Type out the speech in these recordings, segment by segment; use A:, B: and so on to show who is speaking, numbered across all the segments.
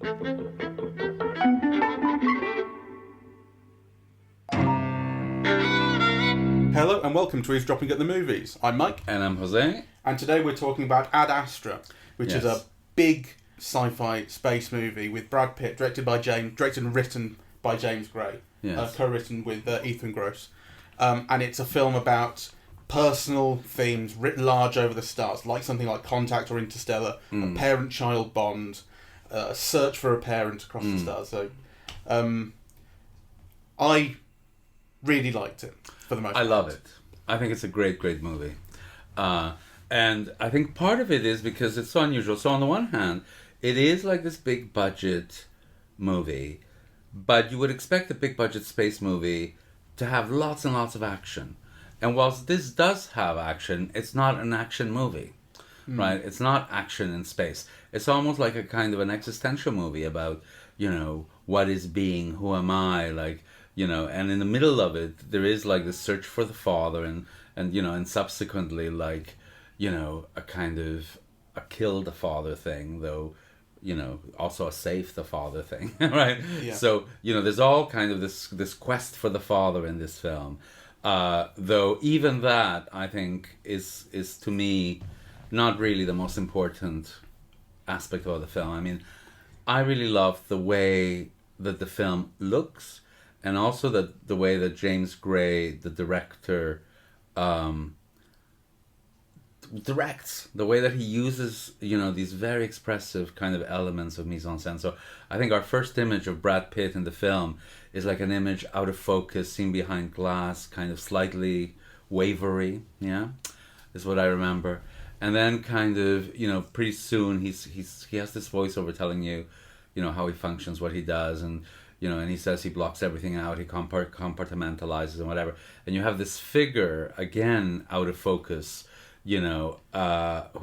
A: Hello and welcome to Eavesdropping at the Movies. I'm Mike.
B: And I'm José.
A: And today we're talking about Ad Astra, which is a big sci-fi space movie with Brad Pitt, directed and written by James Gray, co-written with Ethan Gross. And it's a film about personal themes writ large over the stars, like something like Contact or Interstellar, a parent-child bond, a search for a parent across the stars. So, I really liked it for the most part.
B: I love it. I think it's a great movie. And I think part of it is because it's so unusual. So on the one hand, it is like this big budget movie, but you would expect a big budget space movie to have lots and lots of action. And whilst this does have action, it's not an action movie, right? It's not action in space. It's almost like a kind of an existential movie about, what is being, who am I, like, and in the middle of it, there is like the search for the father and subsequently like, a kind of a kill the father thing, though, also a save the father thing, right?
A: Yeah.
B: So, there's all kind of this quest for the father in this film. Though even that, I think, is to me not really the most important aspect of the film. I mean, I really love the way that the film looks, and also the way that James Gray, the director, directs, the way that he uses, these very expressive kind of elements of mise en scène. So I think our first image of Brad Pitt in the film is like an image out of focus, seen behind glass, kind of slightly wavery, is what I remember. And then kind of, pretty soon he has this voiceover telling you, how he functions, what he does, and and he says he blocks everything out, he compartmentalizes and whatever. And you have this figure, again, out of focus, who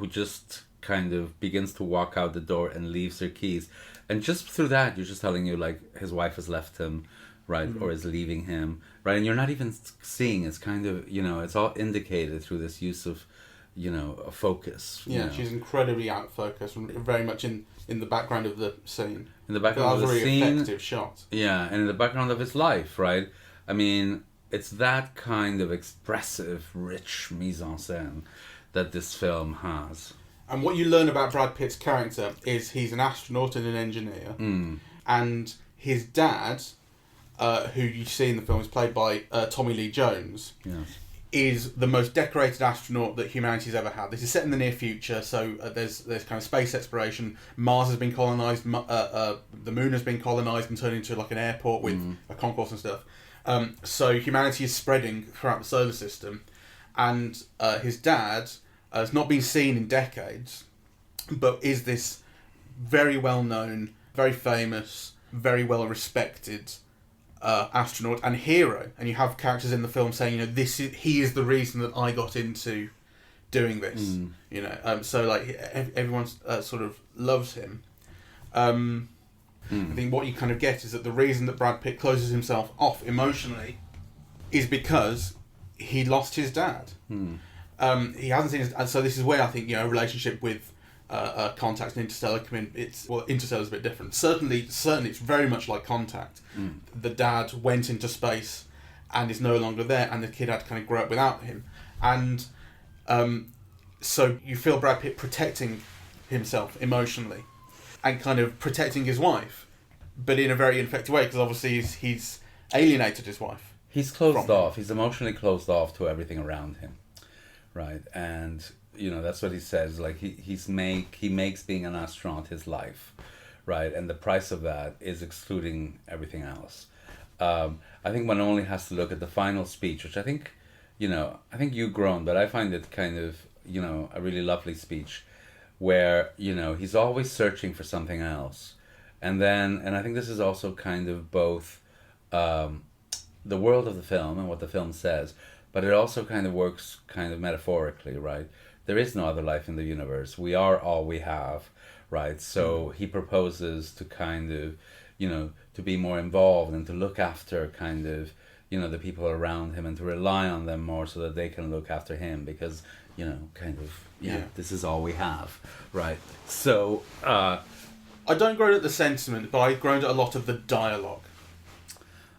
B: just kind of begins to walk out the door and leaves her keys. And just through that, you're just telling you, like, his wife has left him, right, or is leaving him, right? And you're not even seeing, it's kind of, it's all indicated through this use of, a focus.
A: Yeah, she's incredibly out of focus, very much in the background of the scene.
B: In the background of the scene.
A: That was a really effective shot.
B: Yeah, and in the background of his life, right? I mean, it's that kind of expressive, rich mise en scène that this film has.
A: And what you learn about Brad Pitt's character is he's an astronaut and an engineer. And his dad, who you see in the film is played by Tommy Lee Jones, is the most decorated astronaut that humanity's ever had. This is set in the near future, so there's kind of space exploration. Mars has been colonised, the moon has been colonised and turned into like an airport with a concourse and stuff. So humanity is spreading throughout the solar system. And his dad has not been seen in decades, but is this very well-known, very famous, very well-respected astronaut and hero. And you have characters in the film saying, he is the reason that I got into doing this. So like everyone sort of loves him. I think what you kind of get is that the reason that Brad Pitt closes himself off emotionally is because he lost his dad. He hasn't seen his... And so this is where I think, a relationship with Contact and Interstellar come in. Interstellar's a bit different. Certainly it's very much like Contact. The dad went into space and is no longer there, and the kid had to kind of grow up without him. And so you feel Brad Pitt protecting himself emotionally and kind of protecting his wife, but in a very ineffective way, because obviously he's alienated his wife.
B: He's closed off. He's emotionally closed off to everything around him, right? And that's what he says. Like he makes being an astronaut his life, right? And the price of that is excluding everything else. I think one only has to look at the final speech, which I think you groan, but I find it kind of a really lovely speech, where he's always searching for something else, and I think this is also kind of both. The world of the film and what the film says, but it also kind of works kind of metaphorically, right? There is no other life in the universe. We are all we have, right? So he proposes to kind of, to be more involved and to look after kind of, the people around him and to rely on them more so that they can look after him because, kind of, this is all we have, right? So
A: I don't groan at the sentiment, but I groaned at a lot of the dialogue.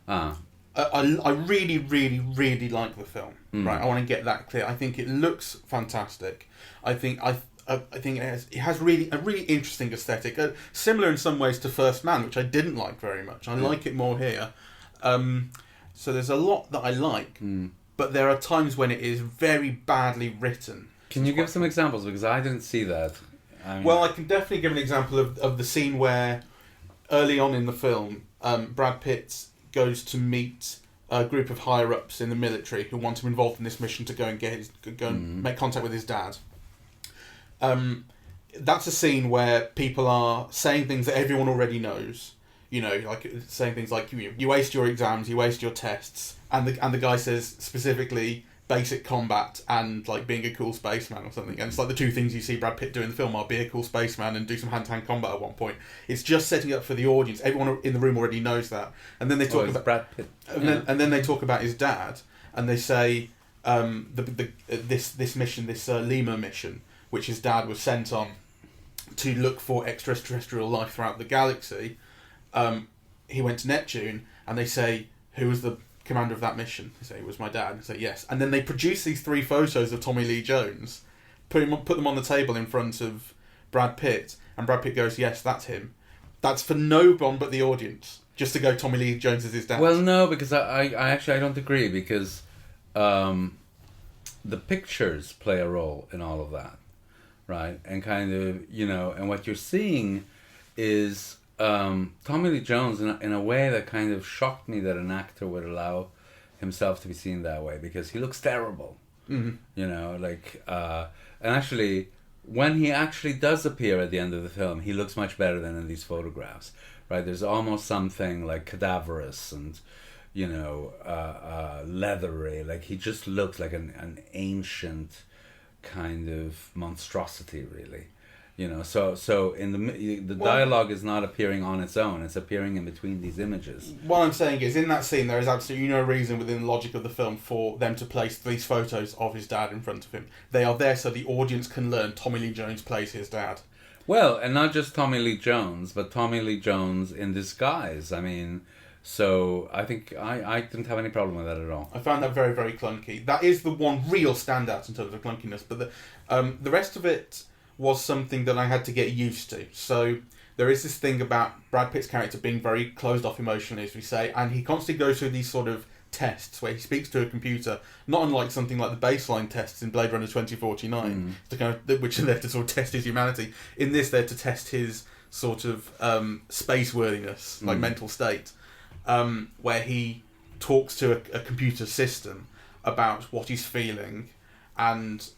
A: I really, really, really like the film. Right, I want to get that clear. I think it looks fantastic. I think it has really a really interesting aesthetic, similar in some ways to First Man, which I didn't like very much. I like it more here. So there's a lot that I like, but there are times when it is very badly written.
B: Can you give some examples? Because I didn't see that.
A: Well, I can definitely give an example of the scene where, early on in the film, Brad Pitt goes to meet a group of higher-ups in the military who want him involved in this mission to go and make contact with his dad. That's a scene where people are saying things that everyone already knows. You know, like saying things like, you aced your exams, you aced your tests, and the guy says specifically basic combat and like being a cool spaceman or something. And it's like the two things you see Brad Pitt do in the film are be a cool spaceman and do some hand-to-hand combat at one point. It's just setting up for the audience. Everyone in the room already knows that. And then they talk about
B: Brad Pitt.
A: And then they talk about his dad, and they say this mission, this Lima mission, which his dad was sent on to look for extraterrestrial life throughout the galaxy. He went to Neptune, and they say, who was the commander of that mission? They say, it was my dad. They say, yes. And then they produce these 3 photos of Tommy Lee Jones, put them on the table in front of Brad Pitt, and Brad Pitt goes, yes, that's him. That's for no one but the audience, just to go Tommy Lee Jones is his dad.
B: Well, no, because I actually don't agree, because the pictures play a role in all of that, right? And kind of, and what you're seeing is Tommy Lee Jones in a way that kind of shocked me that an actor would allow himself to be seen that way, because he looks terrible. And actually, when he actually does appear at the end of the film, he looks much better than in these photographs, right? There's almost something like cadaverous and leathery. Like he just looks like an ancient kind of monstrosity, really. So in the dialogue is not appearing on its own; it's appearing in between these images.
A: What I'm saying is, in that scene, there is absolutely no reason within the logic of the film for them to place these photos of his dad in front of him. They are there so the audience can learn Tommy Lee Jones plays his dad.
B: Well, and not just Tommy Lee Jones, but Tommy Lee Jones in disguise. I mean, so I think I didn't have any problem with that at all.
A: I found that very, very clunky. That is the one real standout in terms of clunkiness, but the rest of it was something that I had to get used to. So there is this thing about Brad Pitt's character being very closed off emotionally, as we say, and he constantly goes through these sort of tests where he speaks to a computer, not unlike something like the baseline tests in Blade Runner 2049, which are there to sort of test his humanity. In this, they're to test his sort of space-worthiness, like mental state, where he talks to a computer system about what he's feeling, and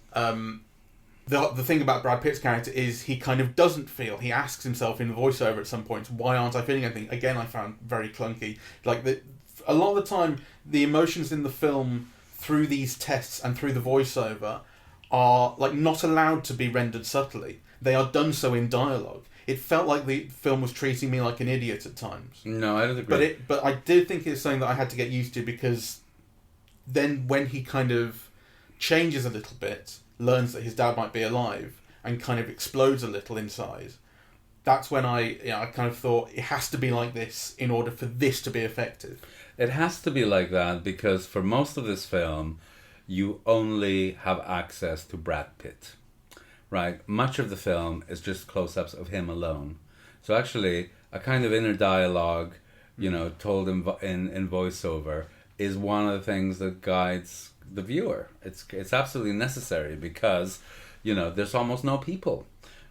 A: the thing about Brad Pitt's character is he kind of doesn't feel. He asks himself in the voiceover at some point, why aren't I feeling anything? Again, I found very clunky. Like, a lot of the time, the emotions in the film, through these tests and through the voiceover, are like not allowed to be rendered subtly. They are done so in dialogue. It felt like the film was treating me like an idiot at times.
B: No, I don't agree.
A: But I did think it's something that I had to get used to, because then when he kind of changes a little bit, learns that his dad might be alive, and kind of explodes a little inside, that's when I kind of thought it has to be like this in order for this to be effective.
B: It has to be like that because for most of this film, you only have access to Brad Pitt, right? Much of the film is just close-ups of him alone. So actually, a kind of inner dialogue, told in voiceover, is one of the things that guides the viewer. It's absolutely necessary because, there's almost no people,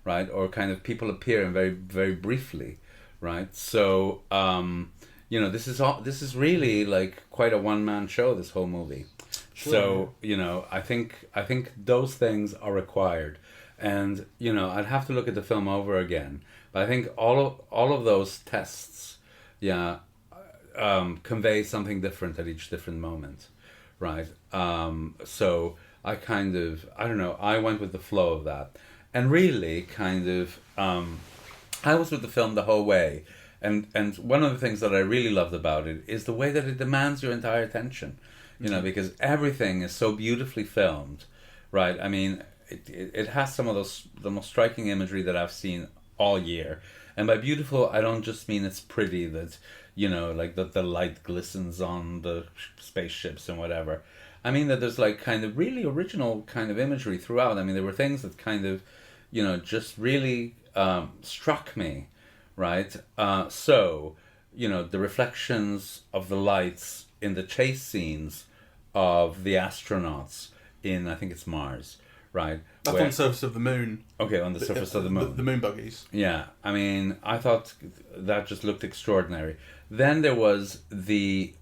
B: right? Or kind of people appear in very, very briefly, right? So, this is really like quite a one-man show, this whole movie. Sure. So, I think those things are required. And, I'd have to look at the film over again. But I think all of those tests, convey something different at each different moment. Right. So I kind of, I don't know, I went with the flow of that. And really kind of, I was with the film the whole way. And one of the things that I really loved about it is the way that it demands your entire attention, because everything is so beautifully filmed, right? I mean, it has some of the most striking imagery that I've seen all year. And by beautiful, I don't just mean it's pretty, that, like that the light glistens on the spaceships and whatever. I mean that there's like kind of really original kind of imagery throughout. I mean, there were things that kind of, just really struck me, right? So, the reflections of the lights in the chase scenes of the astronauts in, I think it's Mars, right?
A: That's on the surface of the moon.
B: Okay, on the surface of the moon.
A: The moon buggies.
B: Yeah, I mean, I thought that just looked extraordinary. Then there was the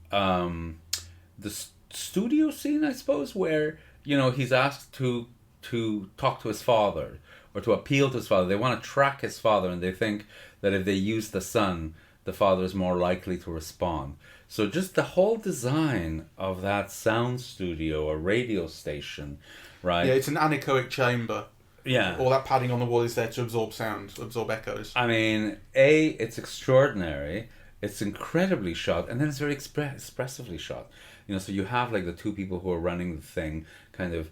B: studio scene, I suppose, where, he's asked to talk to his father, or to appeal to his father. They want to track his father, and they think that if they use the sun, the father is more likely to respond. So just the whole design of that sound studio or radio station, right?
A: Yeah, it's an anechoic chamber.
B: Yeah.
A: All that padding on the wall is there to absorb sound, absorb echoes.
B: I mean, it's extraordinary. It's incredibly shot, and then it's very expressively shot. So you have like the two people who are running the thing kind of,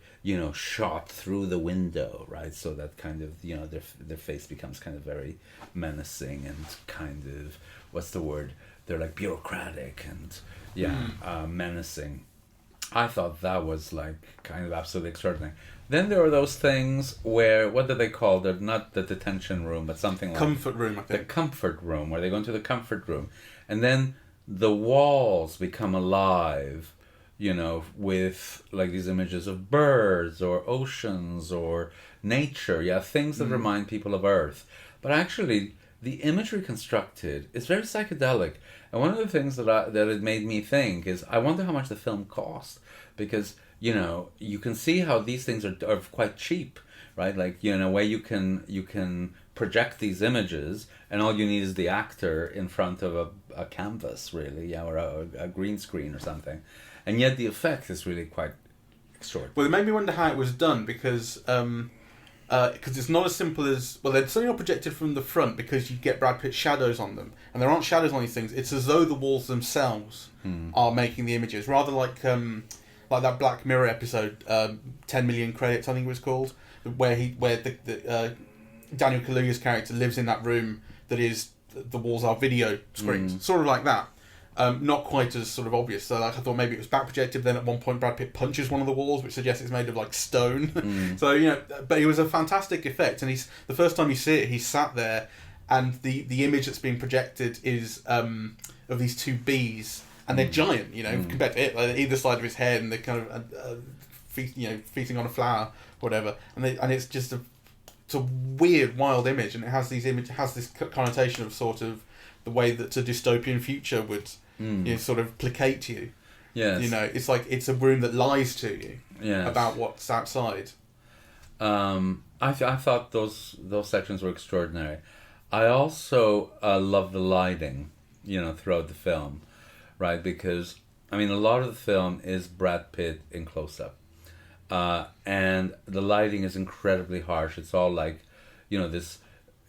B: shot through the window, right? So that kind of, their face becomes kind of very menacing and kind of, what's the word? They're like bureaucratic and, menacing. I thought that was like kind of absolutely extraordinary. Then there are those things where, what do they call? They're not the detention room, but something like...
A: Comfort room, I think.
B: The comfort room, where they go into the comfort room. And then the walls become alive, with like these images of birds or oceans or nature. Yeah, things that remind people of Earth. But actually, the imagery constructed is very psychedelic. And one of the things that it made me think is, I wonder how much the film cost. Because, you can see how these things are quite cheap, right? Like, where you can project these images, and all you need is the actor in front of a canvas, really, or a green screen or something. And yet the effect is really quite extraordinary.
A: Well, it made me wonder how it was done, because it's not as simple as... Well, they're certainly not projected from the front, because you get Brad Pitt shadows on them. And there aren't shadows on these things. It's as though the walls themselves are making the images. Rather like that Black Mirror episode, 10 Million Credits, I think it was called, where Daniel Kaluuya's character lives in that room that is... The walls are video screens. Sort of like that. Not quite as sort of obvious. So like, I thought maybe it was back projected. Then at one point Brad Pitt punches one of the walls, which suggests it's made of like stone. So but it was a fantastic effect. And the first time you see it, he's sat there, and the image that's being projected is of these two bees, and they're giant. Compared to it, like either side of his head, and they're kind of feasting on a flower, whatever. And it's just it's a weird, wild image, and it has this connotation of sort of the way that a dystopian future would sort of placate you.
B: Yes.
A: It's like it's a room that lies to you about what's outside.
B: I thought those sections were extraordinary. I also love the lighting, throughout the film, right? Because I mean, a lot of the film is Brad Pitt in close-up. And the lighting is incredibly harsh. It's all like, this,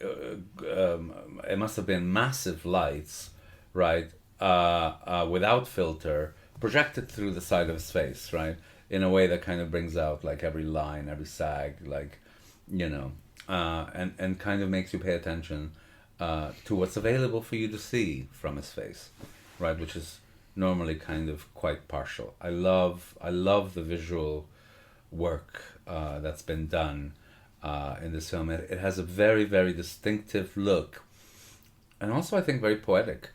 B: it must have been massive lights, right, without filter, projected through the side of his face, right, in a way that kind of brings out like every line, every sag, like, and kind of makes you pay attention to what's available for you to see from his face, right, which is normally kind of quite partial. I love the visual work that's been done in this film. It has a very, very distinctive look, and also I think very poetic.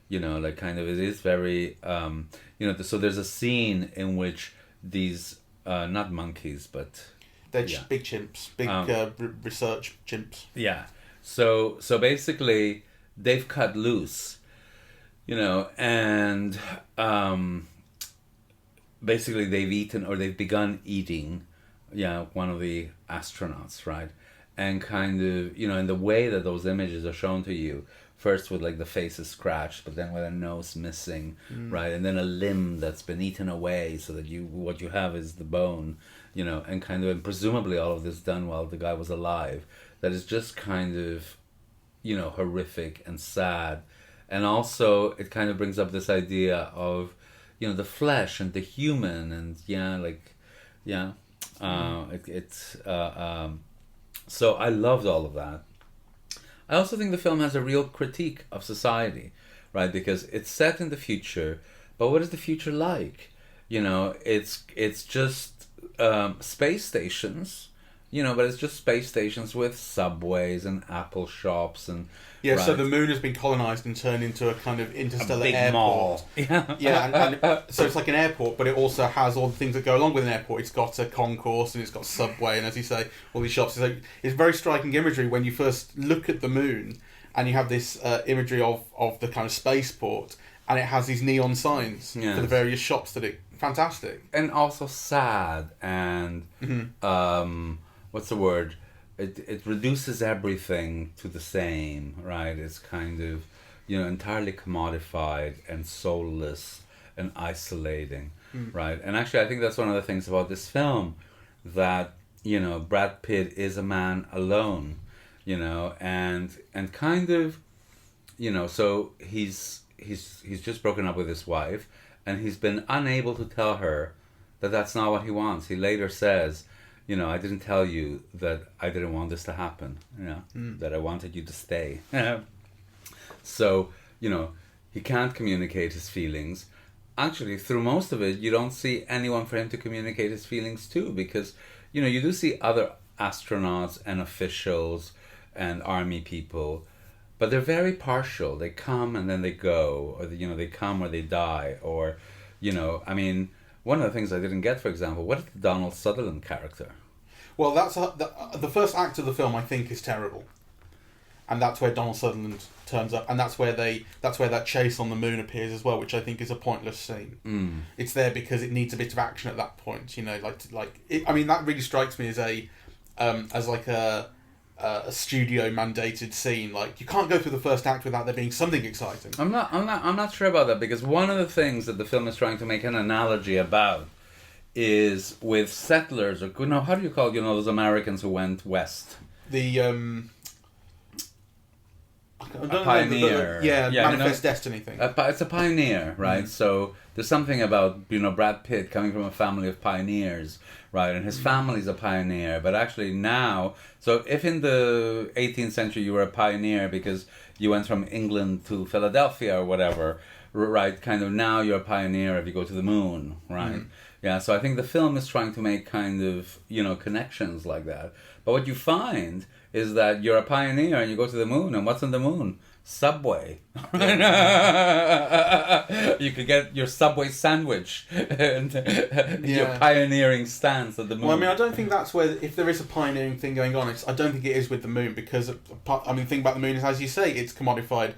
B: Like kind of, it is very so there's a scene in which these not monkeys, but
A: they're big chimps, big research chimps.
B: Yeah. So basically they've cut loose, and basically they've eaten, or they've begun eating, one of the astronauts, right? And kind of, in the way that those images are shown to you, first with like the face is scratched, but then with a nose missing, right? And then a limb that's been eaten away, so that what you have is the bone, and kind of, and presumably all of this done while the guy was alive. That is just kind of, horrific and sad. And also it kind of brings up this idea of, the flesh and the human, and so I loved all of that. I also think the film has a real critique of society, right? Because it's set in the future, but what is the future like? You know, it's just space stations, you know, but it's just space stations with subways and Apple shops and...
A: Yeah,
B: right.
A: so the moon has been colonised and turned into a kind of interstellar
B: big
A: airport.
B: mall. Yeah,
A: yeah, so it's like an airport, but it also has all the things that go along with an airport. It's got a concourse and it's got subway, and as you say, all these shops. It's very striking imagery when you first look at the moon, and you have this imagery of the kind of spaceport, and it has these neon signs for the various shops that it... Fantastic.
B: And also sad and... what's the word? It reduces everything to the same, right? It's kind of, you know, entirely commodified and soulless and isolating, right? And actually, I think that's one of the things about this film, that, you know, Brad Pitt is a man alone, you know, and kind of, you know, so he's just broken up with his wife, and he's been unable to tell her that that's not what he wants. He later says, you know, I didn't tell you that I didn't want this to happen, you know, that I wanted you to stay. So, you know, he can't communicate his feelings. Actually, through most of it, you don't see anyone for him to communicate his feelings to, because, you know, you do see other astronauts and officials and army people, but they're very partial. They come and then they go, or, you know, they come or they die, or, you know, I mean... One of the things I didn't get, for example, what is the Donald Sutherland character?
A: Well, that's the first act of the film, I think, is terrible, and that's where Donald Sutherland turns up, and that's where that chase on the moon appears as well, which I think is a pointless scene. It's there because it needs a bit of action at that point, you know, I mean, that really strikes me as a studio mandated scene. Like, you can't go through the first act without there being something exciting.
B: I'm not sure about that, because one of the things that the film is trying to make an analogy about is with settlers, or, you know, how do you call, you know, those Americans who went west?
A: The
B: a pioneer.
A: Manifest Destiny thing.
B: It's a pioneer, right? So there's something about, you know, Brad Pitt coming from a family of pioneers, right? And his family's a pioneer, but actually now, so if in the 18th century you were a pioneer because you went from England to Philadelphia or whatever, right? Kind of now you're a pioneer if you go to the moon, right? Yeah, so I think the film is trying to make kind of, you know, connections like that. But what you find is that you're a pioneer and you go to the moon, and what's on the moon? Subway. You could get your Subway sandwich and your pioneering stance at the moon.
A: Well, I mean, I don't think that's where, if there is a pioneering thing going on, I don't think it is with the moon, because, I mean, the thing about the moon is, as you say, it's commodified.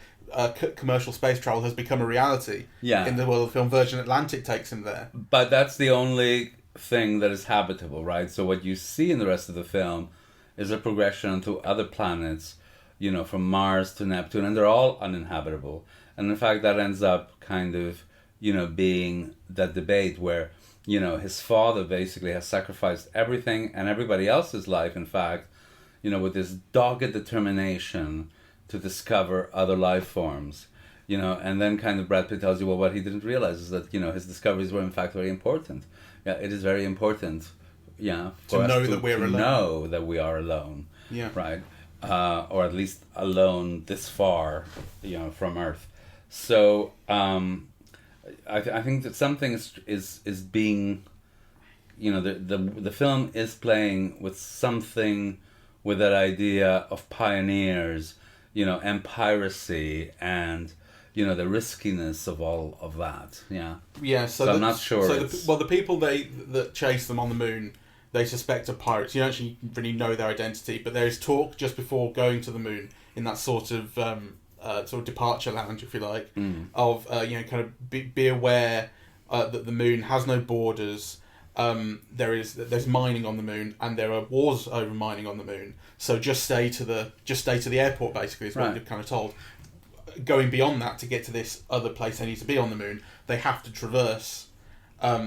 A: Commercial space travel has become a reality. In the world of film. Virgin Atlantic takes him there.
B: But that's the only thing that is habitable, right? So what you see in the rest of the film is a progression to other planets, you know, from Mars to Neptune, and they're all uninhabitable. And in fact, that ends up kind of, you know, being that debate where, you know, his father basically has sacrificed everything and everybody else's life, in fact, you know, with this dogged determination to discover other life forms, you know, and then kind of Brad Pitt tells you, well, what he didn't realize is that, you know, his discoveries were in fact very important. Yeah, it is very important, for us to know that we are alone. Yeah. Right. Or at least alone this far, you know, from Earth. So I think that something is being, you know, the film is playing with something, with that idea of pioneers, you know, and piracy, and, you know, the riskiness of all of that. Yeah. So I'm not sure.
A: So the people that chase them on the moon, they suspect are pirates. You don't actually really know their identity, but there is talk just before going to the moon, in that sort of departure lounge, if you like, of you know, kind of be aware that the moon has no borders. There's mining on the moon, and there are wars over mining on the moon. So just stay to the airport, basically, is what you're kind of told. Going beyond that, to get to this other place they need to be on the moon, they have to traverse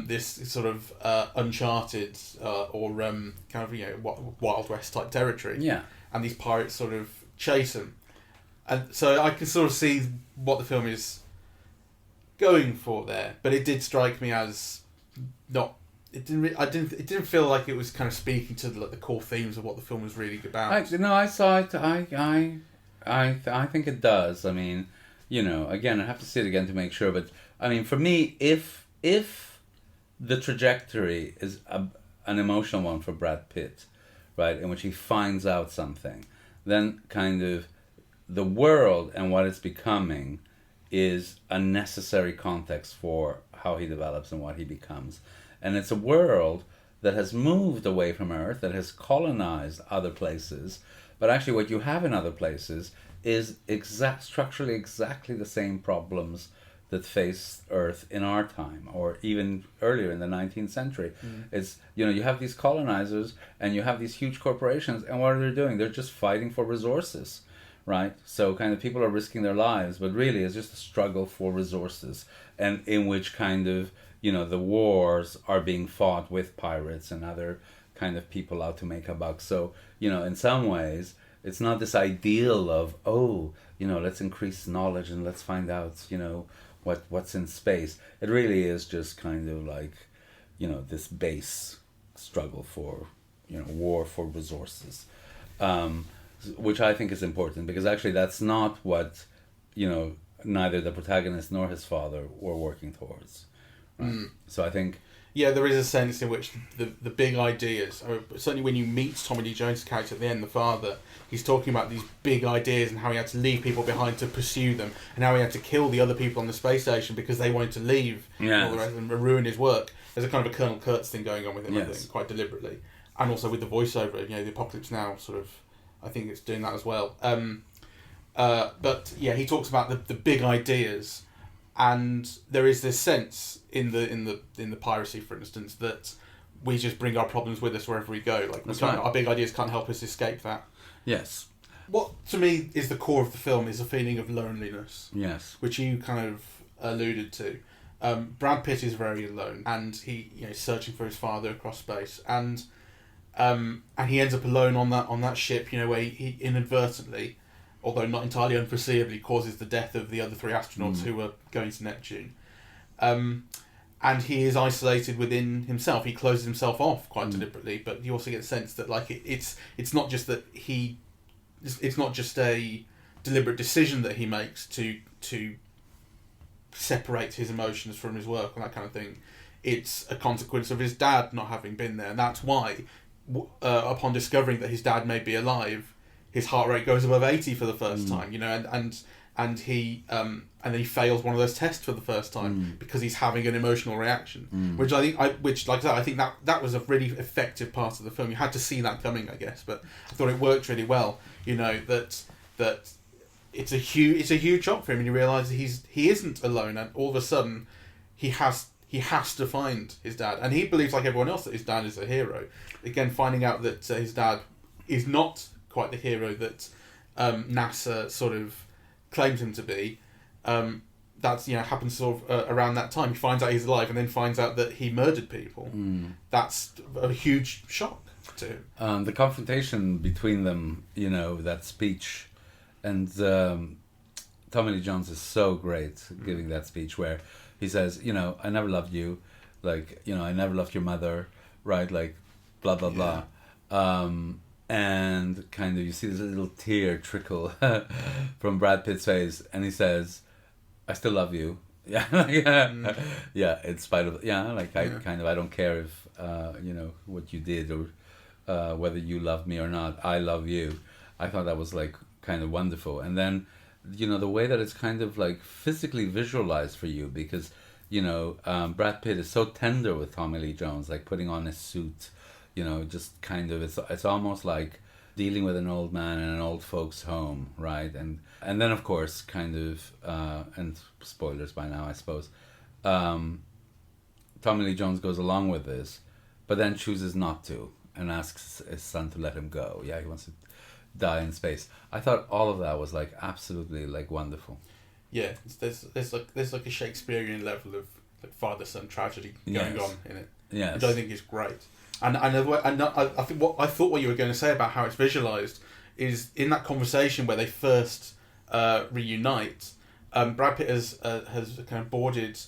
A: this sort of uncharted or kind of, you know, Wild West type territory.
B: Yeah.
A: And these pirates sort of chase them, and so I can sort of see what the film is going for there. But it did strike me as not. It didn't feel like it was kind of speaking to the core themes of what the film was really about.
B: I saw it. I think it does. I mean, again, I have to see it again to make sure. But I mean, for me, if the trajectory is an emotional one for Brad Pitt, right, in which he finds out something, then kind of the world and what it's becoming is a necessary context for how he develops and what he becomes. And it's a world that has moved away from Earth, that has colonized other places, but actually what you have in other places is structurally exactly the same problems that face Earth in our time, or even earlier in the 19th century. It's, you have these colonizers and you have these huge corporations, and what are they doing? They're just fighting for resources, right? So kind of people are risking their lives, but really it's just a struggle for resources, and in which kind of, the wars are being fought with pirates and other kind of people out to make a buck. So, in some ways, it's not this ideal of, let's increase knowledge and let's find out, what's in space. It really is just kind of like, this base struggle for, war for resources, which I think is important, because actually that's not what, neither the protagonist nor his father were working towards. Right? So I think...
A: Yeah, there is a sense in which the big ideas, certainly when you meet Tommy Lee Jones' character at the end, the father, he's talking about these big ideas and how he had to leave people behind to pursue them, and how he had to kill the other people on the space station because they wanted to leave, and all the rest, and ruin his work. There's a kind of a Colonel Kurtz thing going on with him, I think, quite deliberately. And also with the voiceover, the Apocalypse Now sort of, I think it's doing that as well. But yeah, he talks about the big ideas. And there is this sense in the piracy, for instance, that we just bring our problems with us wherever we go. Like our big ideas can't help us escape that.
B: Yes.
A: What to me is the core of the film is a feeling of loneliness.
B: Yes.
A: Which you kind of alluded to. Brad Pitt is very alone, and he is searching for his father across space, and he ends up alone on that ship. Where he inadvertently, although not entirely unforeseeably, causes the death of the other 3 astronauts who were going to Neptune. And he is isolated within himself. He closes himself off quite deliberately, but you also get the sense that it's not just that it's not just a deliberate decision that he makes to separate his emotions from his work and that kind of thing. It's a consequence of his dad not having been there, and that's why, upon discovering that his dad may be alive, his heart rate goes above 80 for the first time, and he then he fails one of those tests for the first time because he's having an emotional reaction, which like I said, I think that was a really effective part of the film. You had to see that coming, I guess, but I thought it worked really well. That it's a huge shock for him, and you realise he isn't alone, and all of a sudden he has to find his dad, and he believes like everyone else that his dad is a hero. Again, finding out that his dad is not quite the hero that NASA sort of claims him to be. That's happens sort of around that time. He finds out he's alive, and then finds out that he murdered people. That's a huge shock to him.
B: The confrontation between them, that speech, and Tommy Lee Jones is so great giving that speech where he says, I never loved you, like, I never loved your mother, right? Like, blah blah blah. And kind of you see this little tear trickle from Brad Pitt's face, and he says, "I still love you." Yeah, in spite of I don't care if what you did or whether you love me or not. I love you. I thought that was like kind of wonderful, and then the way that it's kind of like physically visualized for you, because Brad Pitt is so tender with Tommy Lee Jones, like putting on his suit. Just kind of, it's almost like dealing with an old man in an old folks' home, right? And then of course, kind of, and spoilers by now, I suppose. Tommy Lee Jones goes along with this, but then chooses not to and asks his son to let him go. Yeah, he wants to die in space. I thought all of that was like absolutely like wonderful.
A: Yeah, there's like a Shakespearean level of like father-son tragedy going on in it.
B: Yes.
A: Which I think is great. And I think what you were going to say about how it's visualized is in that conversation where they first reunite. Brad Pitt has kind of boarded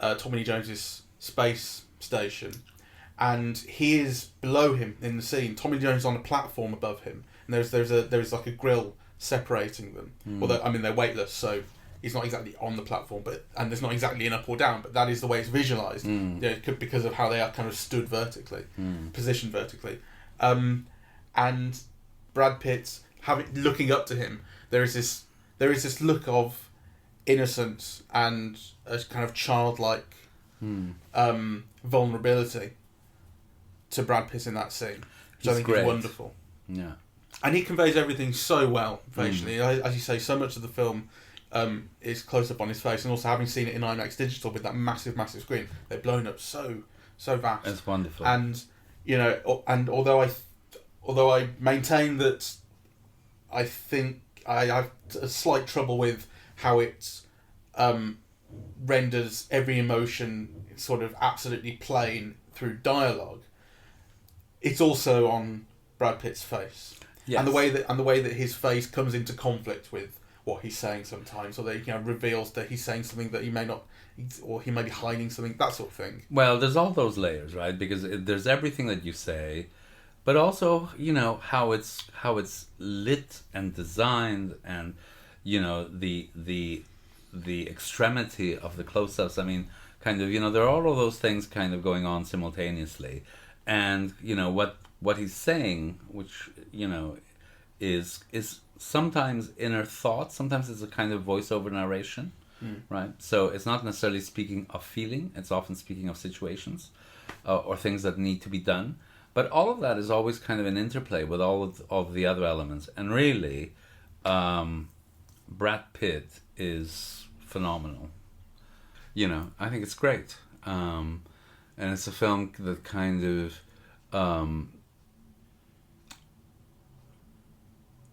A: Tommy Lee Jones's space station, and he is below him in the scene. Tommy Lee Jones is on a platform above him, and there's like a grill separating them. Although, I mean, they're weightless, so it's not exactly on the platform, and there's not exactly an up or down, but that is the way it's visualised. You know, because of how they are kind of stood vertically, positioned vertically. And Brad Pitt, looking up to him, there is this look of innocence and a kind of childlike vulnerability to Brad Pitt in that scene, which I think is wonderful.
B: Yeah.
A: And he conveys everything so well facially. As you say, so much of the film is close up on his face, and also having seen it in IMAX digital with that massive screen, they're blown up so vast.
B: It's wonderful.
A: And you know, and although I maintain that I think I have a slight trouble with how it renders every emotion sort of absolutely plain through dialogue, it's also on Brad Pitt's face. Yes. And the way that his face comes into conflict with what he's saying sometimes, or that, you know, reveals that he's saying something that he may not, or he may be hiding something, that sort of thing.
B: Well, there's all those layers, right? Because there's everything that you say, but also, you know, how it's lit and designed, and, you know, the extremity of the close-ups. I mean, kind of, you know, there are all of those things kind of going on simultaneously, and, you know, what he's saying, which, you know, is sometimes inner thought, sometimes it's a kind of voiceover narration, right? So it's not necessarily speaking of feeling, it's often speaking of situations or things that need to be done. But all of that is always kind of an interplay with all of the other elements. And really, Brad Pitt is phenomenal. You know, I think it's great. And it's a film that kind of...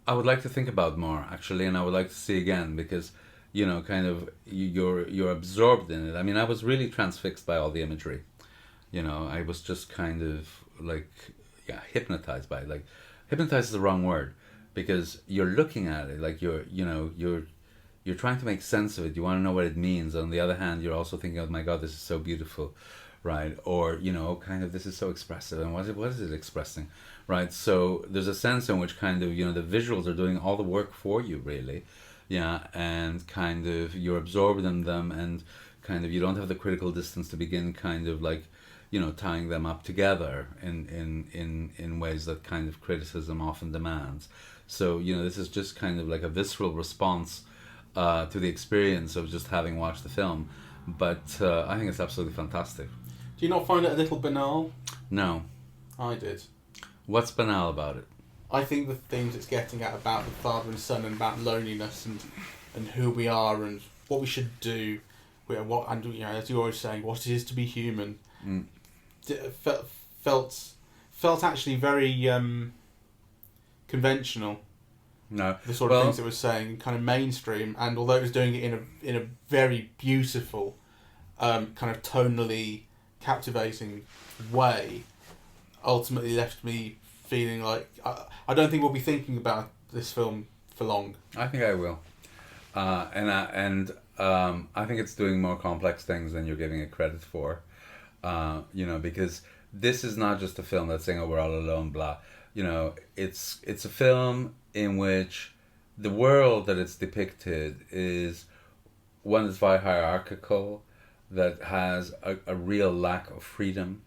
B: I would like to think about more, actually, and I would like to see again, because, you know, kind of you're absorbed in it. I mean, I was really transfixed by all the imagery. You know, I was just kind of like, hypnotized by it. Like, hypnotized is the wrong word, because you're looking at it, like you're trying to make sense of it. You want to know what it means. On the other hand, you're also thinking, oh my God, this is so beautiful, right? Or, you know, kind of, this is so expressive, and what is it expressing? Right, so there's a sense in which kind of, you know, the visuals are doing all the work for you, really, and kind of you're absorbed in them, and kind of you don't have the critical distance to begin kind of like, you know, tying them up together in ways that kind of criticism often demands. So, you know, this is just kind of like a visceral response to the experience of just having watched the film, but I think it's absolutely fantastic.
A: Do you not find it a little banal?
B: No.
A: I did.
B: What's banal about it?
A: I think the themes it's getting at about the father and son, and about loneliness, and who we are, and what we should do, and, you know, as you're always saying, what it is to be human, felt actually very conventional.
B: No,
A: the sort of things it was saying, kind of mainstream, and although it was doing it in a very beautiful, kind of tonally captivating way, ultimately left me feeling like I don't think we'll be thinking about this film for long.
B: I think I will, and I think it's doing more complex things than you're giving it credit for. You know, because this is not just a film that's saying, "Oh, we're all alone," blah. You know, it's a film in which the world that it's depicted is one that's very hierarchical, that has a real lack of freedom,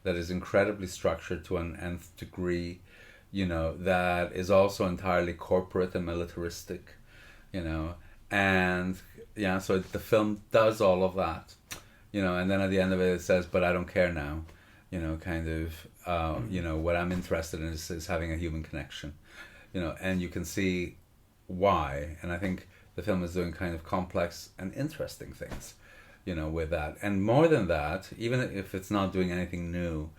B: that is incredibly structured to an nth degree, you know, that is also entirely corporate and militaristic, you know, and yeah, so the film does all of that, you know, and then at the end of it says, but I don't care now, you know, kind of, you know, what I'm interested in is having a human connection, you know, and you can see why, and I think the film is doing kind of complex and interesting things, you know, with that. And more than that, even if it's not doing anything new,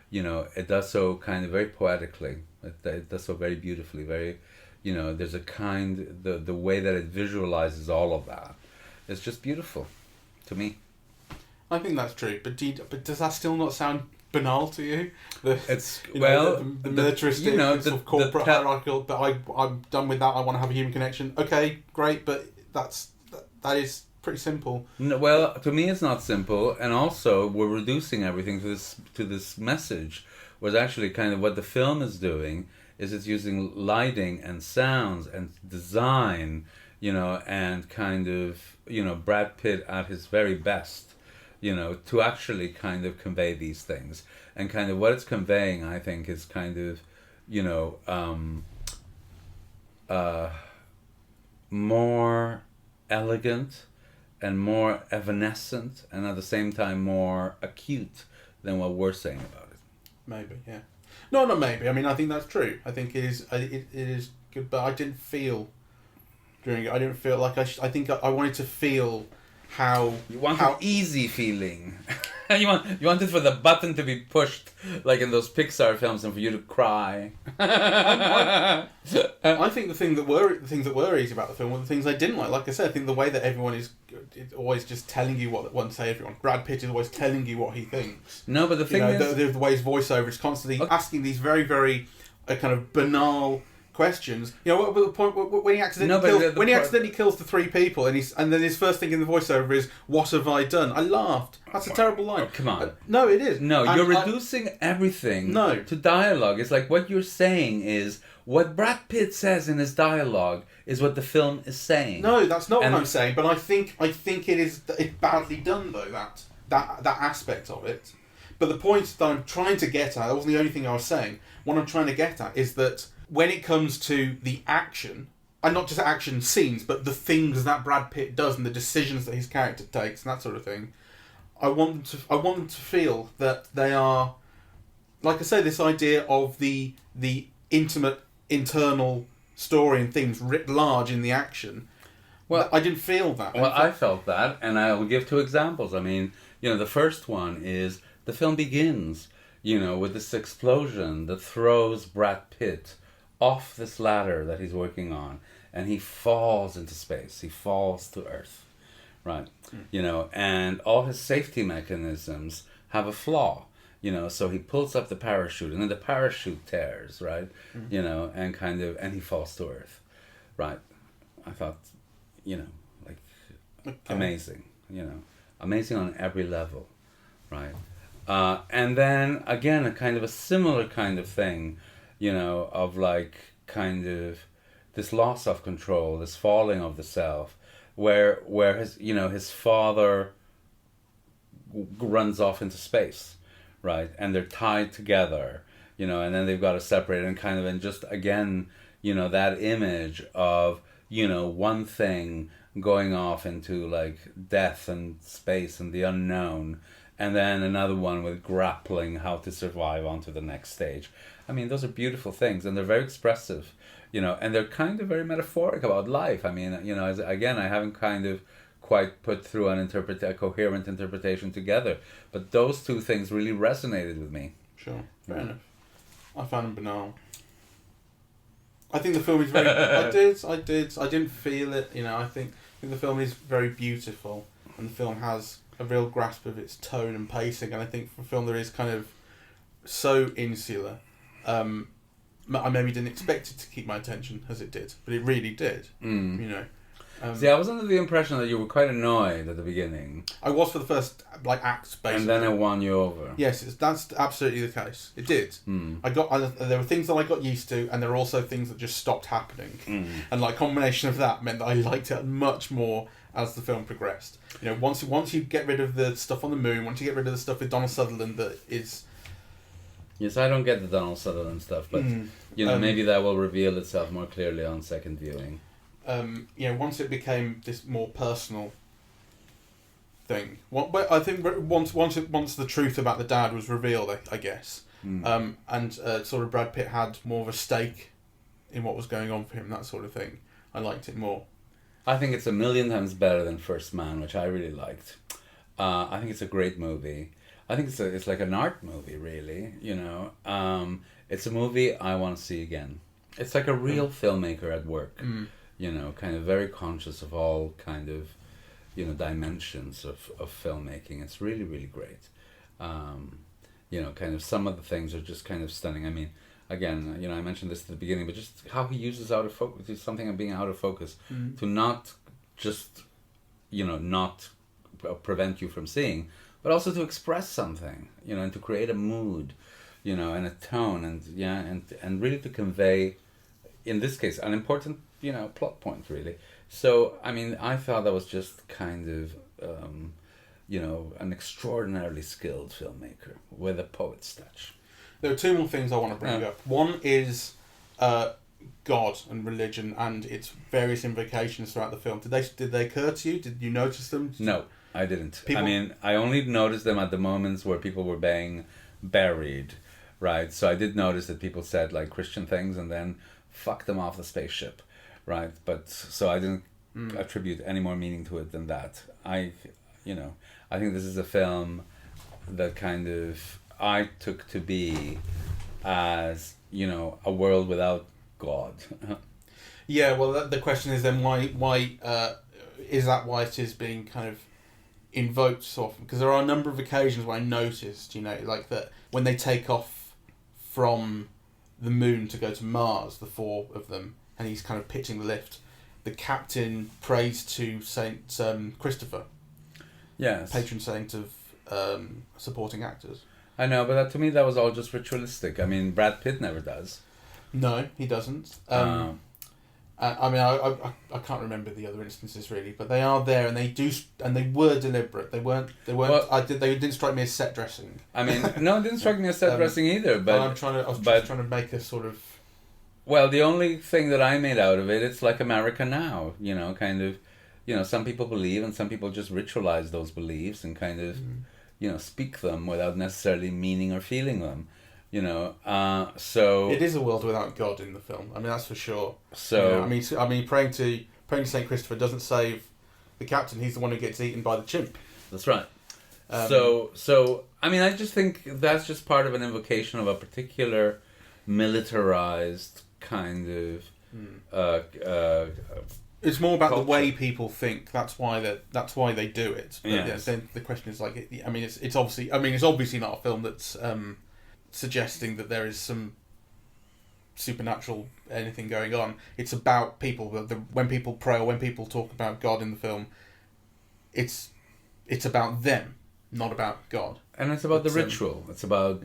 B: you know, it does so kind of very poetically. It does so very beautifully, very, you know, there's a kind, the way that it visualizes all of that. It's just beautiful to me. I
A: think that's true, but does that still not sound banal to you? The militaristic, you know, the corporate hierarchical, but I'm done with that, I want to have a human connection. Okay, great, but that is pretty simple.
B: No, well, to me it's not simple, and also we're reducing everything to this message, whereas actually kind of what the film is doing is it's using lighting and sounds and design, and kind of, Brad Pitt at his very best, to actually kind of convey these things. And kind of what it's conveying, I think, is kind of, more elegant and more evanescent, and at the same time more acute than what we're saying about it.
A: Maybe, yeah. No, not maybe. I mean, I think that's true. I think it is. It is good, but I didn't feel during it. I didn't feel like I think I wanted to feel how
B: you want how easy feeling. you wanted for the button to be pushed like in those Pixar films and for you to cry.
A: I think the things that were easy about the film were the things I didn't like. Like I said, I think the way that everyone is always just telling you what. Well, say everyone. Brad Pitt is always telling you what he thinks.
B: No, but the thing is,
A: the way his voiceover is constantly asking these very, very kind of banal questions. What the point when he accidentally kills the three people and then his first thing in the voiceover is, "What have I done?" I laughed. That's a terrible line.
B: Oh, come on.
A: No, it is.
B: No, you're reducing everything to dialogue. It's like what you're saying is what Brad Pitt says in his dialogue is what the film is saying.
A: No, that's not what I'm saying. But I think it's badly done though. That aspect of it. But the point that I'm trying to get at, that wasn't the only thing I was saying. What I'm trying to get at is that when it comes to the action, and not just action scenes, but the things that Brad Pitt does and the decisions that his character takes and that sort of thing, I want them to feel that they are, like I say, this idea of the intimate internal story and things writ large in the action. Well, I didn't feel that.
B: Well, I felt that, and I will give two examples. I mean, the first one is the film begins, with this explosion that throws Brad Pitt off this ladder that he's working on, and he falls into space. He falls to Earth, right? And all his safety mechanisms have a flaw, so he pulls up the parachute, and then the parachute tears, right? And he falls to Earth, right? I thought, amazing, amazing on every level, right? And then again, a kind of a similar kind of thing, of like kind of this loss of control, this falling of the self, where his father runs off into space, right? And they're tied together, and then they've got to separate and just again, that image of, one thing going off into like death and space and the unknown, and then another one with grappling how to survive onto the next stage. I mean, those are beautiful things, and they're very expressive, and they're kind of very metaphoric about life. I mean, again, I haven't kind of quite put through a coherent interpretation together, but those two things really resonated with me.
A: Sure, fair enough. I found them banal. I think the film is very... I did. I didn't feel it, I think the film is very beautiful, and the film has a real grasp of its tone and pacing, and I think for a film that is kind of so insular, I maybe didn't expect it to keep my attention as it did, but it really did.
B: See, I was under the impression that you were quite annoyed at the beginning.
A: I was for the first acts, basically. And
B: then it won you over.
A: Yes, that's absolutely the case. It did. There were things that I got used to, and there were also things that just stopped happening. And combination of that meant that I liked it much more as the film progressed. Once you get rid of the stuff on the moon, once you get rid of the stuff with Donald Sutherland that is...
B: Yes, I don't get the Donald Sutherland stuff, but maybe that will reveal itself more clearly on second viewing.
A: Once it became this more personal thing, I think once the truth about the dad was revealed, I guess, and sort of Brad Pitt had more of a stake in what was going on for him, that sort of thing, I liked it more.
B: I think it's 1,000,000 times better than First Man, which I really liked. I think it's a great movie. I think it's like an art movie, really. It's a movie I want to see again. It's like a real filmmaker at work. Kind of very conscious of all kind of, dimensions of filmmaking. It's really, really great. Kind of some of the things are just kind of stunning. I mean, again, I mentioned this at the beginning, but just how he uses out of focus, something of being out of focus, to not just, not prevent you from seeing, but also to express something, and to create a mood, and a tone, and really to convey, in this case, an important, plot point, really. So, I mean, I thought that was just kind of, an extraordinarily skilled filmmaker with a poet's touch.
A: There are two more things I want to bring up. One is God and religion and its various invocations throughout the film. Did they occur to you? Did you notice them?
B: No, I didn't. I mean, I only noticed them at the moments where people were being buried, right? So I did notice that people said like Christian things and then fuck them off the spaceship, right? But so I didn't attribute any more meaning to it than that. I think this is a film that kind of I took to be as, a world without God.
A: Yeah, well, the question is then why is that why it is being kind of invoked so often? Because there are a number of occasions where I noticed, like that when they take off from the moon to go to Mars, the four of them, and he's kind of pitching the lift, the captain prays to Saint Christopher.
B: Yes.
A: Patron saint of supporting actors.
B: I know, but to me that was all just ritualistic. I mean, Brad Pitt never does.
A: No, he doesn't. I mean, I can't remember the other instances really, but they are there, and they do, and they were deliberate. They weren't. Well, they didn't strike me as set dressing.
B: I mean, no, it didn't strike me as set dressing either. But
A: I was trying to make a sort of.
B: Well, the only thing that I made out of it, it's like America now. Kind of. Some people believe, and some people just ritualize those beliefs and kind of, speak them without necessarily meaning or feeling them. So
A: it is a world without God in the film. I mean, that's for sure.
B: So
A: I mean, praying to Saint Christopher doesn't save the captain. He's the one who gets eaten by the chimp.
B: That's right. So I mean, I just think that's just part of an invocation of a particular militarized kind of.
A: It's more about
B: culture.
A: The way people think. That's why they do it. But
B: yes.
A: Then the question is like, I mean, it's obviously not a film that's suggesting that there is some supernatural anything going on. It's about people. When people pray or when people talk about God in the film, it's about them, not about God.
B: And it's about the ritual. It's about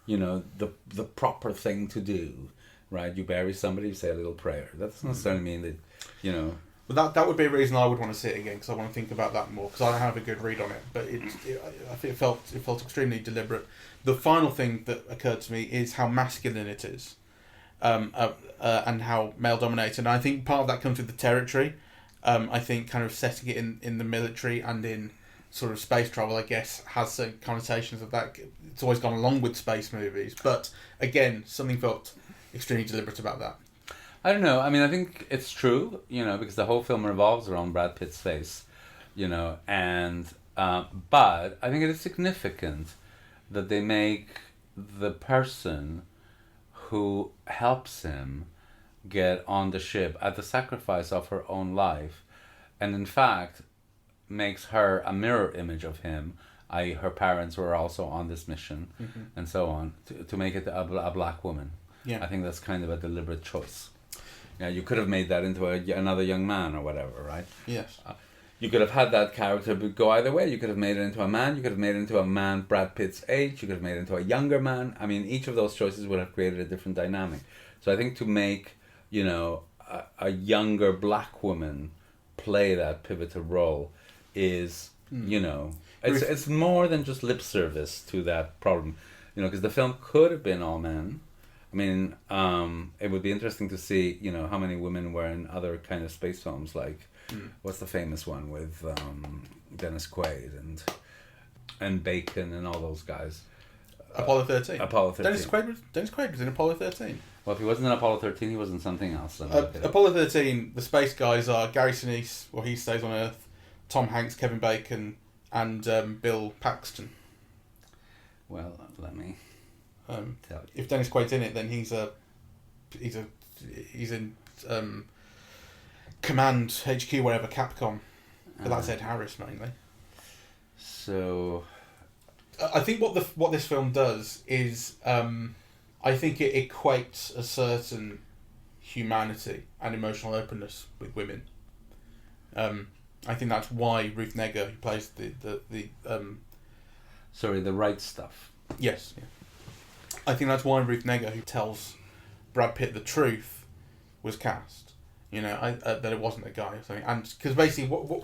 B: the proper thing to do. Right? You bury somebody, you say a little prayer. That doesn't necessarily mean that.
A: But that would be a reason I would want to see it again, because I want to think about that more, because I don't have a good read on it. But I think it felt extremely deliberate. The final thing that occurred to me is how masculine it is, and how male dominated. And I think part of that comes with the territory. I think kind of setting it in the military and in sort of space travel, I guess, has some connotations of that. It's always gone along with space movies, but again, something felt extremely deliberate about that.
B: I don't know. I mean, I think it's true, because the whole film revolves around Brad Pitt's face, and but I think it is significant that they make the person who helps him get on the ship at the sacrifice of her own life, and in fact makes her a mirror image of him, i.e. her parents were also on this mission, and so on, to make it a black woman.
A: Yeah.
B: I think that's kind of a deliberate choice. You could have made that into another young man or whatever, right?
A: Yes.
B: You could have had that character go either way. You could have made it into a man. You could have made it into a man Brad Pitt's age. You could have made it into a younger man. I mean, each of those choices would have created a different dynamic. So I think to make, a younger black woman play that pivotal role is, it's more than just lip service to that problem. Because the film could have been all men. I mean, it would be interesting to see, how many women were in other kind of space films, like, what's the famous one with Dennis Quaid and Bacon and all those guys?
A: Apollo 13.
B: Apollo 13.
A: Dennis Quaid was in Apollo 13.
B: Well, if he wasn't in Apollo 13, he was in something else.
A: Apollo 13, the space guys are Gary Sinise, well, he stays on Earth, Tom Hanks, Kevin Bacon, and Bill Paxton.
B: Well, let me...
A: if Dennis Quaid's in it, then he's in Command HQ, whatever, Capcom. But that's Ed Harris mainly.
B: So,
A: I think what this film does is, I think it equates a certain humanity and emotional openness with women. I think that's why Ruth Negga, who plays the
B: sorry, the right stuff.
A: Yes. Yeah. I think that's why Ruth Negga, who tells Brad Pitt the truth, was cast. You know, that it wasn't a guy or something. And because basically,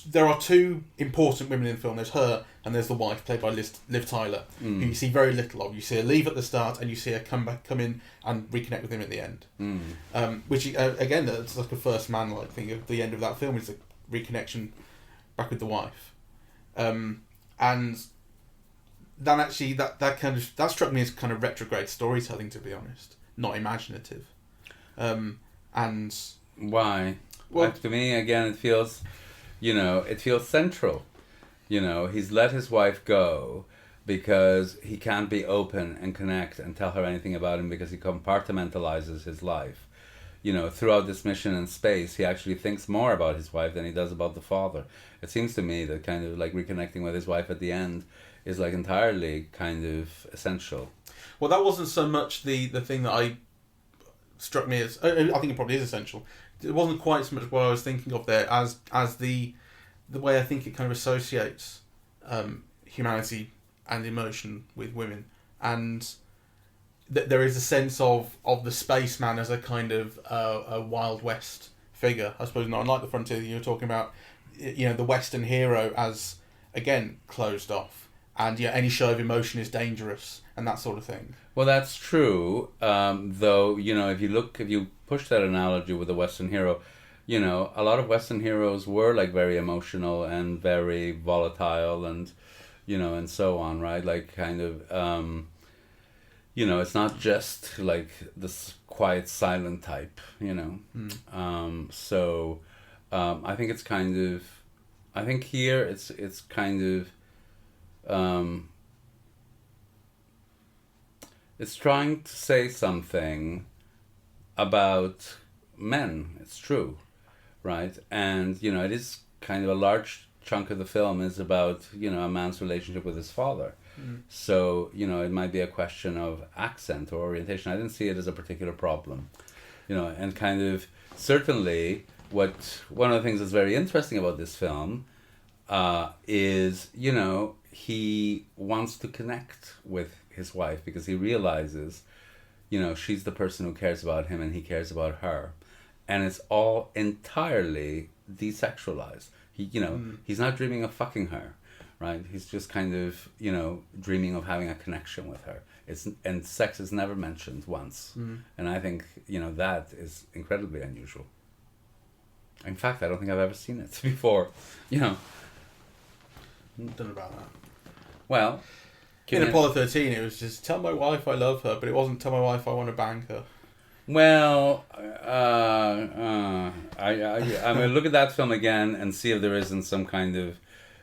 A: there are two important women in the film. There's her and there's the wife, played by Liv Tyler, who you see very little of. You see her leave at the start, and you see her come in and reconnect with him at the end. Which again, it's like a First Man-like thing. At the end of that film is a reconnection back with the wife, and that actually that struck me as kind of retrograde storytelling, to be honest, not imaginative. And
B: why? Well, to me, again, it feels central. You know, he's let his wife go because he can't be open and connect and tell her anything about him because he compartmentalizes his life. You know, throughout this mission in space, he actually thinks more about his wife than he does about the father. It seems to me that kind of like reconnecting with his wife at the end is like entirely kind of essential.
A: Well, that wasn't so much the thing that struck me as... I think it probably is essential. It wasn't quite so much what I was thinking of there as the way I think it kind of associates humanity and emotion with women, and there is a sense of the spaceman as a kind of a Wild West figure, I suppose, not unlike the Frontier that you were talking about. You know, the Western hero as, again, closed off, and any show of emotion is dangerous and that sort of thing.
B: Well, that's true. Though, you know, if you push that analogy with the Western hero, you know, a lot of Western heroes were like very emotional and very volatile and, you know, and so on, right? Like kind of, you know, it's not just like this quiet, silent type, you know. So I think it's kind of, I think here it's kind of, it's trying to say something about men. It's true, right? And, you know, it is kind of a large chunk of the film is about, you know, a man's relationship with his father. So, you know, it might be a question of accent or orientation. I didn't see it as a particular problem, you know, and kind of certainly one of the things that's very interesting about this film is, you know, he wants to connect with his wife because he realizes, you know, she's the person who cares about him and he cares about her. And it's all entirely desexualized. He, you know, he's not dreaming of fucking her, right? He's just kind of, you know, dreaming of having a connection with her. And sex is never mentioned once. And I think, you know, that is incredibly unusual. In fact, I don't think I've ever seen it before, you know.
A: Don't know about that.
B: Well,
A: in Apollo 13, it was just tell my wife I love her, but it wasn't tell my wife I want to bang her.
B: Well, I'm gonna look at that film again and see if there isn't some kind of,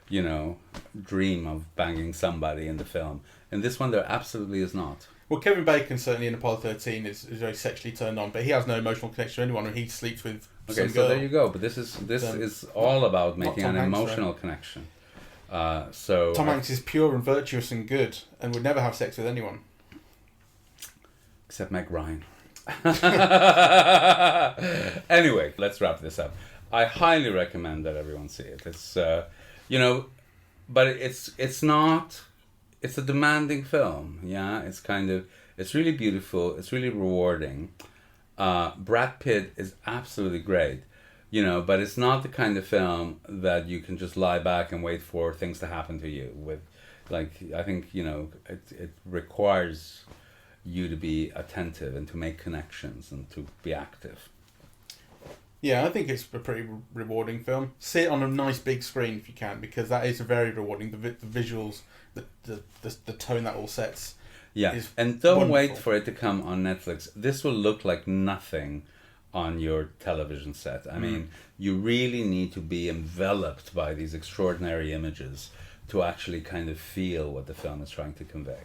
B: you know, dream of banging somebody in the film. In this one, there absolutely is not.
A: Well, Kevin Bacon certainly in Apollo 13 is very sexually turned on, but he has no emotional connection to anyone, and he sleeps with some girl.
B: So there you go. But this is all about making an emotional connection. So
A: Tom Hanks is pure and virtuous and good, and would never have sex with anyone,
B: except Meg Ryan. Anyway, let's wrap this up. I highly recommend that everyone see it. It's you know, but it's not. It's a demanding film. Yeah, it's really beautiful. It's really rewarding. Brad Pitt is absolutely great. You know, but it's not the kind of film that you can just lie back and wait for things to happen to you. With, like, I think, you know, it requires you to be attentive and to make connections and to be active.
A: Yeah, I think it's a pretty rewarding film. See it on a nice big screen if you can, because that is very rewarding. The visuals, the tone that all sets.
B: Yeah, and don't
A: wonderful.
B: wait for it to come on Netflix. This will look like nothing on your television set. I mean, you really need to be enveloped by these extraordinary images to actually kind of feel what the film is trying to convey.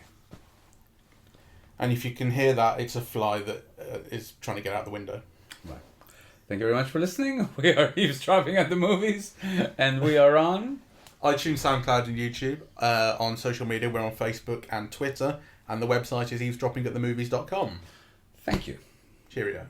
A: And if you can hear that, it's a fly that is trying to get out the window.
B: Right. Thank you very much for listening. We are Eavesdropping at the Movies, and we are on
A: iTunes, SoundCloud, and YouTube. On social media, we're on Facebook and Twitter, and the website is eavesdroppingatthemovies.com.
B: Thank you.
A: Cheerio.